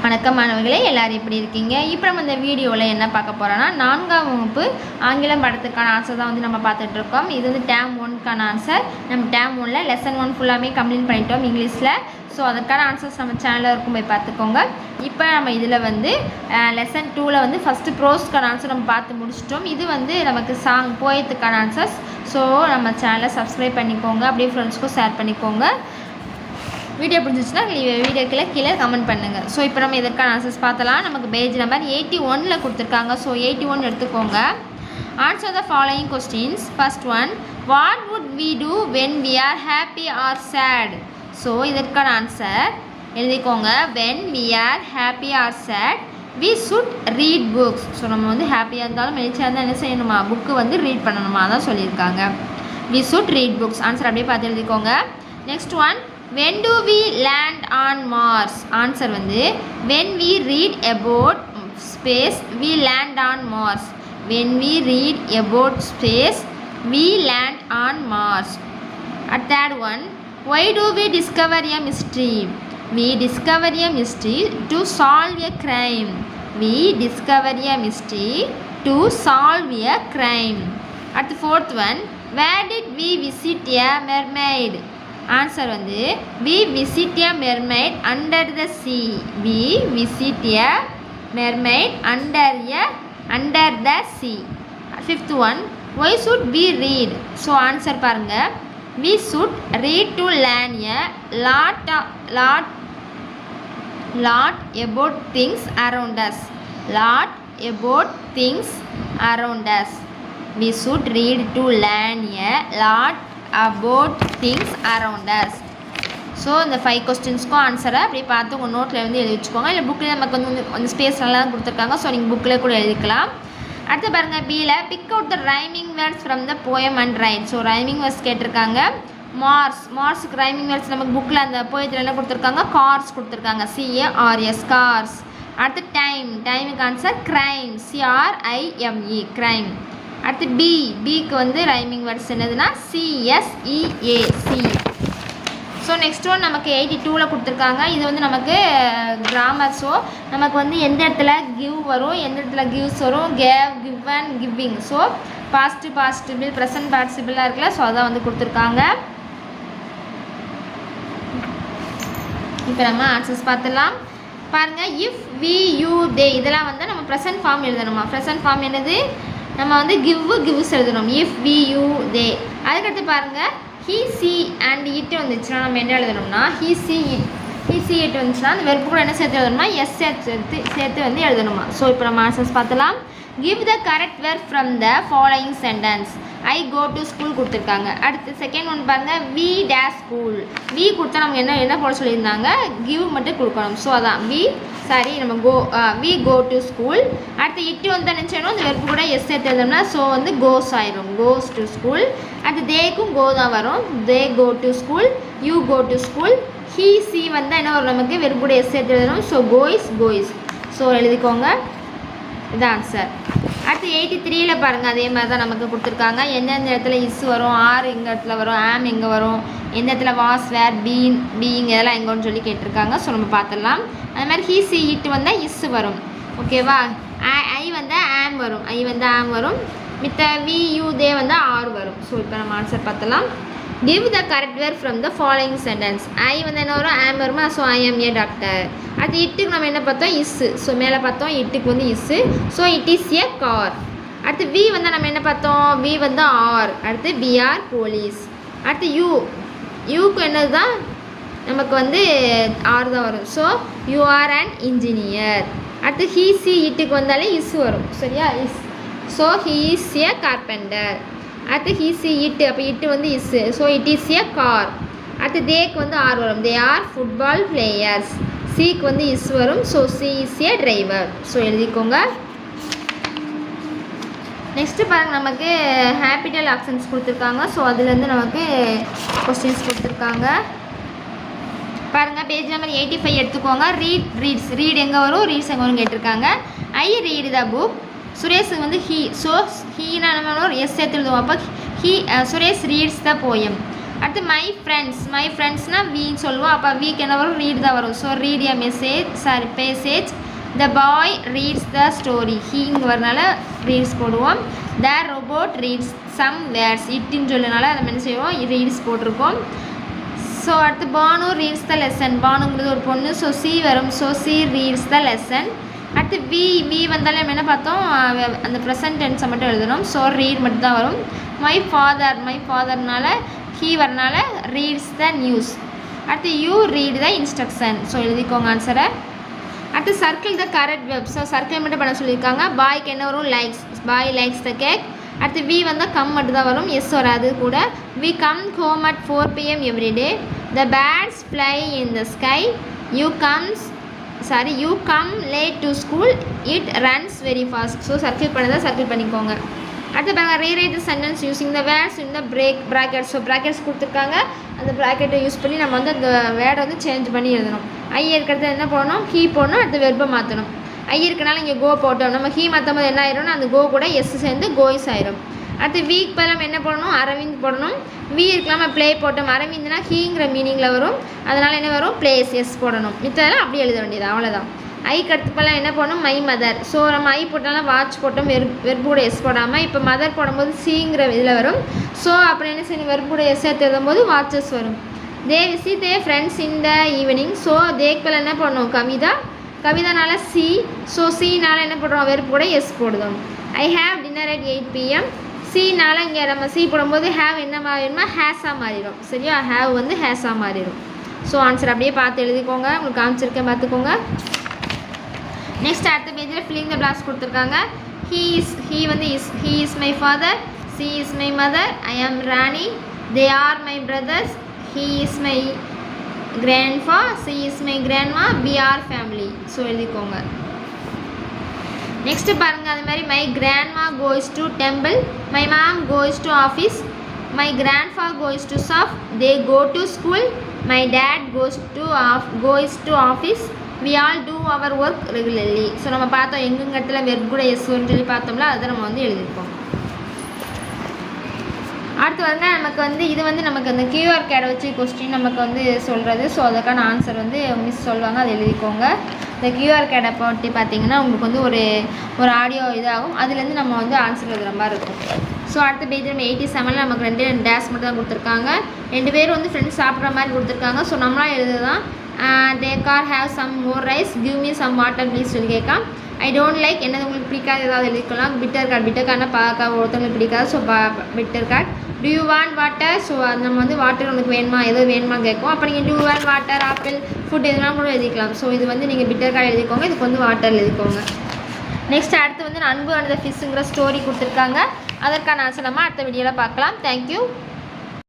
வணக்கம் மாணவர்களே, எல்லாரும் எப்படி இருக்கீங்க? இப்போ நம்ம இந்த வீடியோவில் என்ன பார்க்க போகிறோன்னா 4ஆம் வகுப்பு ஆங்கிலம் படத்துக்கான ஆன்சர் தான் வந்து நம்ம பார்த்துட்ருக்கோம். இது வந்து டேர்ம் 1க்கான ஆன்சர். நம்ம டேர்ம் 1ல் லெசன் 1 ஃபுல்லாமே கம்ப்ளீட் பண்ணிட்டோம் இங்கிலீஷில். ஸோ அதற்கான ஆன்சர்ஸ் நம்ம சேனலில் இருக்கும் போய் பார்த்துக்கோங்க. இப்போ நம்ம இதில் வந்து லெசன் 2ல் வந்து ஃபஸ்ட்டு ப்ரோஸ்க்கான ஆன்சர் நம்ம பார்த்து முடிச்சிட்டோம். இது வந்து நமக்கு சாங் போயத்துக்கான ஆன்சர்ஸ். ஸோ நம்ம சேனலை சப்ஸ்கிரைப் பண்ணிக்கோங்க, அப்படியே ஃப்ரெண்ட்ஸ்க்கும் ஷேர் பண்ணிக்கோங்க. வீடியோ பிடிச்சிச்சுன்னா வீடியோக்குள்ளே கீழே கமெண்ட் பண்ணுங்கள். ஸோ இப்போ நம்ம இதற்கான ஆன்சர்ஸ் பார்த்தலாம். நமக்கு பேஜ் நம்பர் 81ல் கொடுத்துருக்காங்க. ஸோ 81 எடுத்துக்கோங்க. Answer the following questions. First one, what would we do when we are happy or sad? So இதற்கான ஆன்சர் எழுதிக்கோங்க. When we are happy or sad we should read books. So நம்ம வந்து ஹாப்பியாக இருந்தாலும் மெலிச்சாக இருந்தால் என்ன செய்யணுமா? புக்கு வந்து ரீட் பண்ணணுமா தான் சொல்லியிருக்காங்க. We should read books. Answer அப்படியே பார்த்து எழுதிக்கோங்க. Next one, when do we land on Mars? Answer வந்து when we read about space we land on Mars. When we read about space we land on Mars. At third one, why do we discover a mystery? We discover a mystery to solve a crime. We discover a mystery to solve a crime. At the fourth one, where did we visit a mermaid? Answer வந்து we visit a mermaid under the sea. We visit a mermaid under the sea. Fifth one, why should we read? So answer பாருங்க. we should read to learn a lot about things around us. Lot about things around us. We should read to learn a lot about things around us. So இந்த 5 கொஸ்டின்ஸ்க்கும் ஆன்சரை அப்படி பார்த்து உங்கள் நோட்டில் வந்து எழுதி வச்சுக்கோங்க. இல்லை புக்கில் நமக்கு வந்து அந்த ஸ்பேஸ் நல்லா தான் கொடுத்துருக்காங்க. ஸோ நீங்கள் புக்கில் கூட எழுதிக்கலாம். அடுத்து பாருங்கள், பியில் big out the rhyming words from the poem and right. So rhyming words கேட்டிருக்காங்க. மார்ஸுக்கு ரைமிங் வேர்ட்ஸ் நமக்கு புக்கில் அந்த போயத்தில் என்ன கொடுத்துருக்காங்க? கார்ஸ் கொடுத்துருக்காங்க. CARS cars. அடுத்து டைமுக்கு ஆன்சர் கிரைம். CRIME crime. அடுத்து பிக்கு வந்து ரைமிங் வேர்ட்ஸ் என்னதுன்னா CSEAC. ஸோ நெக்ஸ்ட் ஒன் நமக்கு 82ல் கொடுத்துருக்காங்க. இது வந்து நமக்கு கிராமர். ஸோ நமக்கு வந்து எந்த இடத்துல கிவ் வரும், எந்த இடத்துல கிவ்ஸ் வரும், gave, given, giving. So past participle, present பார்ட்டிசிபிளாக இருக்குல்ல. ஸோ அதான் வந்து கொடுத்துருக்காங்க. இப்போ நம்ம ஆன்சர்ஸ் பார்த்துடலாம். பாருங்கள், இஃப், வி, யூ, தே இதெல்லாம் வந்து நம்ம ப்ரெசன்ட் ஃபார்ம் எழுதணுமா? ப்ரெசன்ட் ஃபார்ம் என்னது? நம்ம வந்து கிவ்ஸ் எழுதணும். இஃப், வி, யூ, தே. அதுக்கடுத்து பாருங்கள், ஹீ, சி அண்ட் இட் வந்துச்சுன்னா நம்ம என்ன எழுதணும்னா ஹீ, சி, இட் வந்துச்சுன்னா அந்த வெறுப்பு கூட என்ன சேர்த்து எழுதணுமா? எஸ் சேர்த்து வந்து எழுதணுமா? ஸோ இப்போ நம்ம ஆன்சர்ஸ் பார்த்தலாம். Give the correct word from the following sentence. I go to school கொடுத்துருக்காங்க. அடுத்து செகண்ட் ஒன் பாருங்கள், வி டேஷ் ஸ்கூல். வி கொடுத்தா நம்ம என்ன போட சொல்லியிருந்தாங்க? கிவ் மட்டும் கொடுக்கணும். ஸோ அதான் வி கோ டு ஸ்கூல். அடுத்து இட்டு வந்து நினச்சோன்னா அந்த வெறுப்பு கூட எஸ் சேர்த்து எழுதணும்னா ஸோ வந்து கோஸ் ஆயிரும். Goes to school. அடுத்து தேக்கும் கோ தான் வரும். They go to school. You go to school. He, she வந்தால் என்ன வரும்? நமக்கு வெறுப்பு கூட எஸ் சேர்த்து எழுதணும். ஸோ கோயிஸ். ஸோ எழுதிக்கோங்க. இது ஆன்சர். அடுத்து 83ல் பாருங்கள், அதே மாதிரி தான் நமக்கு கொடுத்துருக்காங்க. எந்தெந்த இடத்துல இஸ் வரும், ஆர் எங்கே இடத்துல வரும், ஆம் எங்கே வரும், எந்த இடத்துல வாஸ், வேர், பீயிங் இதெல்லாம் எங்கன்னு சொல்லி கேட்டிருக்காங்க. ஸோ நம்ம பார்த்துடலாம். அது மாதிரி ஹீ, சி, இட் வந்தால் இஸ் வரும். ஓகேவா? ஐ வந்தால் ஆம் வரும். மித்த வி, யூ, தே வந்தால் ஆர் வரும். ஸோ இப்போ நம்ம ஆன்சர் பார்த்துலாம். Give the correct word from the following sentence. I வந்து என்ன வரும்? ஆம் வருமா? ஸோ ஐ ஆம் ஏ டாக்டர். அடுத்து இட்டுக்கு நம்ம என்ன பார்த்தோம்? இஸ்ஸு. ஸோ மேலே பார்த்தோம் இட்டுக்கு வந்து issue. So it is a car. அடுத்து வி வந்து நம்ம என்ன பார்த்தோம்? வி வந்து ஆர். அடுத்து பிஆர் போலீஸ். அடுத்து யூக்கு என்னது தான்? நமக்கு வந்து ஆர் தான் வரும். So you are and engineer. அடுத்து ஹீ, சி, இட்டுக்கு வந்தாலே இஸ் வரும். சரியா? Is. So he is a carpenter. அடுத்து ஹீ, சி, இட்டு. அப்போ இட்டு வந்து issue. So it is a car. அடுத்து தேக்கு வந்து ஆர் வரும். They are football players. சிக்கு வந்து இஸ் வரும். So C is a driver. So எழுதிக்கோங்க. நெக்ஸ்ட்டு பாருங்கள், நமக்கு ஹேபிட்டல் ஆக்ஷன்ஸ் கொடுத்துருக்காங்க. ஸோ அதுலேருந்து நமக்கு கொஸ்டின்ஸ் கொடுத்துருக்காங்க. பாருங்கள், பேஜ் நம்பர் 85 எடுத்துக்கோங்க. ரீட் எங்கே வரும், ரீட்ஸ் எங்கே வரும் கேட்டிருக்காங்க. ஐ ரீட் த புக். சுரேஷுக்கு வந்து ஹீ. ஸோ ஹீனா நம்ம எஸ் சேர்த்து எழுதுவோம். அப்போ சுரேஷ் ரீட்ஸ் த போயம். அடுத்து மை ஃப்ரெண்ட்ஸ்னால் வீன்னு சொல்லுவோம். அப்போ வீக்கு என்ன வரும், ரீட் தான் வரும். So read a passage. The boy reads the story. ஹீங்க வரனால ரீட்ஸ் போடுவோம். The robot reads some words. இட்டுன்னு சொல்லனால அதை என்ன செய்வோம், ரீட்ஸ் போட்டிருக்கோம். ஸோ அடுத்து பானு ரீட்ஸ் த லெசன். பானுங்கிறது ஒரு பொண்ணு. ஸோ சி வரும். So she reads the lesson. அடுத்து வி வந்தாலும் நம்ம என்ன பார்த்தோம், அந்த ப்ரெசன்ட் டென்ஸை மட்டும் எழுதணும். ஸோ ரீட் மட்டும் தான் வரும். மை ஃபாதர்னால ஹீ வரனால ரீட்ஸ் த நியூஸ். அடுத்து you read the instruction. So எழுதிக்கோங்க ஆன்சரை. அடுத்து circle the correct verb. So circle மட்டும் பண்ண சொல்லியிருக்காங்க. பாய்க்கு என்ன வரும், likes. Boy likes the cake. அடுத்து வி வந்தால் கம் மட்டும் தான் வரும், எஸ் வராது கூட. We come home at 4 PM everyday. The birds fly in the sky. You come late to school. It runs very fast. So circle பண்ணதான் circle பண்ணிக்கோங்க. அடுத்து பாருங்க, rewrite the sentence using the words in the bracket. So brackets கொடுத்துருக்காங்க, அந்த ப்ராக்கெட்டை use பண்ணி நம்ம வந்து அந்த வேர்டை வந்து சேஞ்ச் பண்ணி எழுதணும். ஐ இருக்கிறது என்ன போடணும், ஹீ போடணும். அடுத்து வெர்பை மாற்றணும். ஐ இருக்கனால இங்கே கோ போட்டோம். நம்ம ஹீ மாற்றும் போது என்ன ஆயிரும்னா அந்த கோ கூட எஸ் சேர்ந்து கோய்ஸ் ஆயிரும். அடுத்து வீக் பதில் என்ன போடணும், அரவிந்த் போடணும். வி இருக்கலாமா ப்ளே போட்டோம். அரவிந்த்னா ஹீங்கிற மீனிங்கில் வரும், அதனால் என்ன வரும், பிளேஸ் எஸ் போடணும். மித்ததெல்லாம் அப்படி எழுத வேண்டியது, அவ்வளோதான். ஐக்கு அடுத்துப்பெல்லாம் என்ன போடணும், மை மதர். ஸோ நம்ம ஐ போட்டாலும் வாட்ச் போட்டோம், வெர்போட எஸ் போடாமல். இப்போ மதர் போடும்போது சிங்கிற இதில் வரும். ஸோ அப்புறம் என்ன செய்யணும், வெர்போட எஸ் சேர்த்து எழுதும்போது வாட்சஸ் வரும். தே visit they friends in the evening. So தேக்கு பதில் என்ன பண்ணணும், கவிதானால சி. ஸோ சினால் என்ன போடுறோம், வெர்போட எஸ் போடுதோம். I have dinner at 8 PM. சினால் இங்கே நம்ம சி போடும்போது ஹேவ் என்ன மாறிடுமா, ஹேஸாக மாறிடும். சரியா, ஹேவ் வந்து ஹேஸாக மாறிடும். ஸோ ஆன்சர் அப்படியே பார்த்து எழுதிக்கோங்க, உங்களுக்கு காமிச்சிருக்கேன் பார்த்துக்கோங்க. நெக்ஸ்ட் அடுத்த பேஜில் ஃபில்லிங் த பிளாக்ஸ் கொடுத்துருக்காங்க. He is my father. She is my mother. I am Rani. They are my brothers. He is my grandpa. She is my grandma. We are family. So எழுதிக்கோங்க. நெக்ஸ்ட்டு பாருங்கள், அது மாதிரி my grandma goes to temple. My mom goes to office. My grandpa goes to shop. They go to school. My dad goes to office. we all do our work regularly. So நம்ம பார்த்தோம் எங்கெங்க இடத்துல verb கூட எஸ்ன்னு சொல்லி பார்த்தோம்ல, அதை நம்ம வந்து எழுதியிருப்போம். அடுத்து வந்து நமக்கு வந்து இது வந்து நமக்கு அந்த கியூஆர் கேடை வச்சு கொஸ்டின் நமக்கு வந்து சொல்கிறது. ஸோ அதுக்கான ஆன்சர் வந்து மிஸ் சொல்லுவாங்க, அதை எழுதிக்கோங்க. இந்த கியூஆர் கேடை போட்டு பார்த்தீங்கன்னா உங்களுக்கு வந்து ஒரு ஆடியோ இதாகும், அதுலேருந்து நம்ம வந்து ஆன்சர் எழுதுகிற மாதிரி இருக்கும். ஸோ அடுத்த பேஜ் நம்ம 87 நமக்கு 2 டேஷ் மட்டும் தான் கொடுத்துருக்காங்க. 2 பேர் வந்து ஃப்ரெண்ட்ஸ் சாப்பிட்ற மாதிரி கொடுத்துருக்காங்க. ஸோ நம்மளாம் எழுதுதான். they car have some more rice, give me some water please சொல்லி கேட்காம். ஐ டோன்ட் லைக் என்னது உங்களுக்கு பிடிக்காது ஏதாவது எழுதிக்கலாம். பிட்டர் கார்ட்னா பார்க்க ஒருத்தவங்களுக்கு பிடிக்காது. So bitter card. To you want water. So நம்ம வந்து வாட்டர் உனக்கு வேணுமா, ஏதோ வேணுமான்னு கேட்கும். அப்போ நீங்கள் to you want water, apple, food எதுனா கூட எழுதிக்கலாம். ஸோ இது வந்து நீங்கள் பிட்டர் கார்டு எழுதிக்கோங்க, இதுக்கு வந்து வாட்டர் எழுதிக்கோங்க. நெக்ஸ்ட் அடுத்து வந்து அன்பு அண்ட் த ஃபிஷ்ங்கிற ஸ்டோரி கொடுத்துருக்காங்க. அதற்கான ஆன்சர் நம்ம அடுத்த வீடியோவில் பார்க்கலாம். தேங்க்யூ.